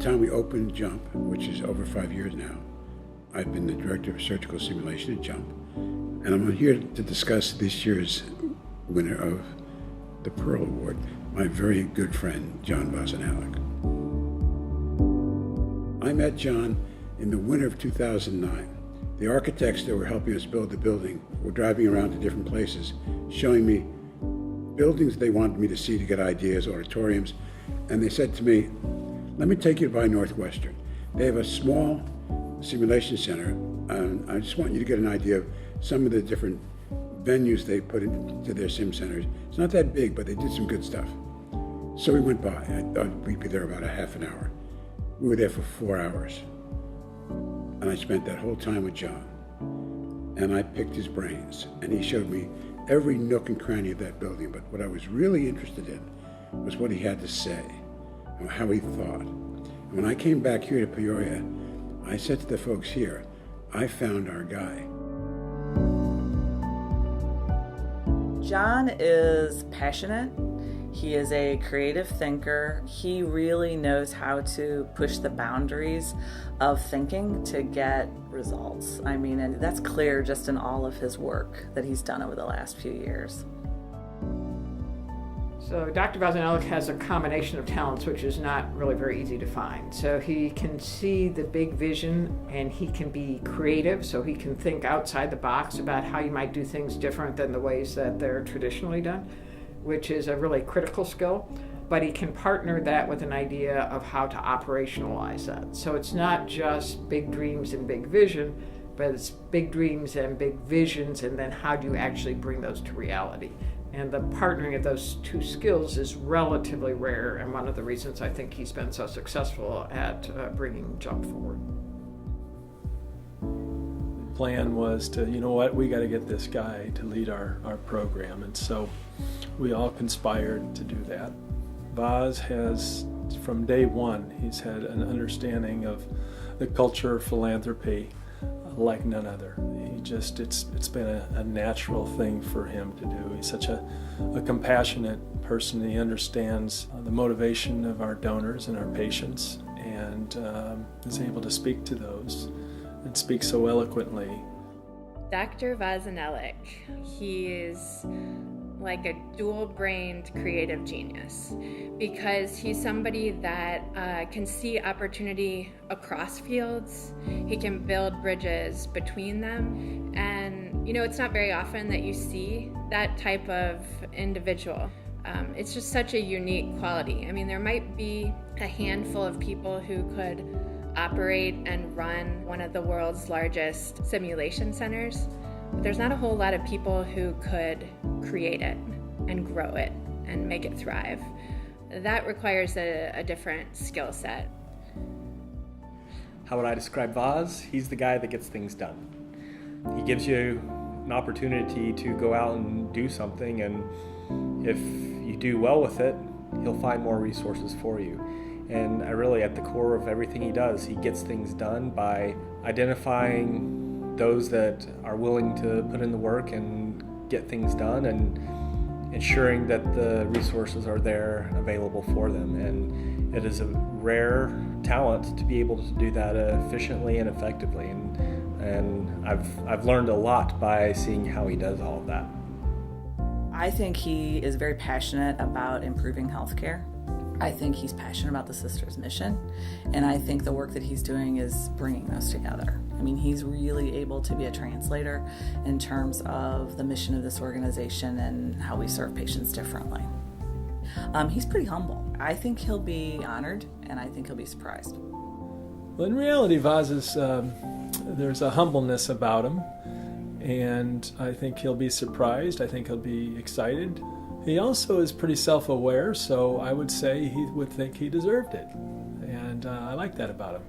time we opened JUMP, which is over 5 years now, I've been the director of surgical simulation at JUMP, and I'm here to discuss this year's winner of the Pearl Award, my very good friend, John Vozenilek. I met John in the winter of 2009. The architects that were helping us build the building were driving around to different places, showing me buildings they wanted me to see to get ideas, auditoriums, and they said to me, let me take you by Northwestern. They have a small simulation center, and I just want you to get an idea of some of the different venues they put into their sim centers. It's not that big, but they did some good stuff. So we went by. I thought we'd be there about a half an hour. We were there for 4 hours. And I spent that whole time with John. And I picked his brains, and he showed me every nook and cranny of that building. But what I was really interested in was what he had to say and how he thought. And when I came back here to Peoria, I said to the folks here, I found our guy. John is passionate. He is a creative thinker. He really knows how to push the boundaries of thinking to get results. I mean, and that's clear just in all of his work that he's done over the last few years. So Dr. Vozenilek has a combination of talents which is not really very easy to find. So he can see the big vision, and he can be creative, so he can think outside the box about how you might do things different than the ways that they're traditionally done, which is a really critical skill. But he can partner that with an idea of how to operationalize that. So it's not just big dreams and big vision, but it's big dreams and big visions, and then how do you actually bring those to reality? And the partnering of those two skills is relatively rare, and one of the reasons I think he's been so successful at bringing JUMP forward. The plan was to, we got to get this guy to lead our program, and so we all conspired to do that. Voz has, from day one, he's had an understanding of the culture of philanthropy like none other. It's been a natural thing for him to do. He's such a compassionate person. He understands the motivation of our donors and our patients, and is able to speak to those and speak so eloquently. Dr. Vozenilek, he is like a dual-brained creative genius, because he's somebody that can see opportunity across fields. He can build bridges between them, and it's not very often that you see that type of individual. It's just such a unique quality. I mean, there might be a handful of people who could operate and run one of the world's largest simulation centers, but there's not a whole lot of people who could create it and grow it and make it thrive. That requires a different skill set. How would I describe Voz? He's the guy that gets things done. He gives you an opportunity to go out and do something, and if you do well with it, he'll find more resources for you. And at the core of everything he does, he gets things done by identifying those that are willing to put in the work and get things done, and ensuring that the resources are there available for them. And it is a rare talent to be able to do that efficiently and effectively. And I've learned a lot by seeing how he does all of that. I think he is very passionate about improving healthcare. I think he's passionate about the Sisters' mission, and I think the work that he's doing is bringing those together. I mean, he's really able to be a translator in terms of the mission of this organization and how we serve patients differently. He's pretty humble. I think he'll be honored, and I think he'll be surprised. Well, in reality, Voz is, there's a humbleness about him, and I think he'll be surprised. I think he'll be excited. He also is pretty self-aware, so I would say he would think he deserved it, and I like that about him.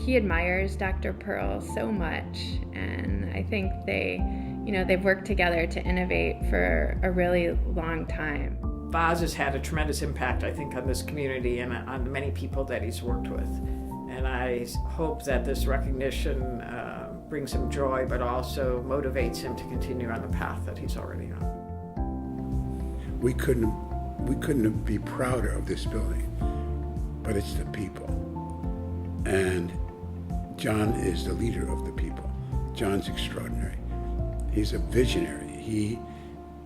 He admires Dr. Pearl so much, and I think they've worked together to innovate for a really long time. Voz has had a tremendous impact, I think, on this community and on the many people that he's worked with. And I hope that this recognition brings him joy, but also motivates him to continue on the path that he's already on. We couldn't be prouder of this building, but it's the people. And John is the leader of the people. John's extraordinary. He's a visionary. He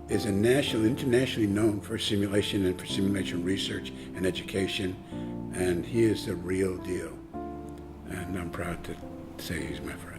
is internationally known for simulation and for simulation research and education, and he is the real deal. And I'm proud to say he's my friend.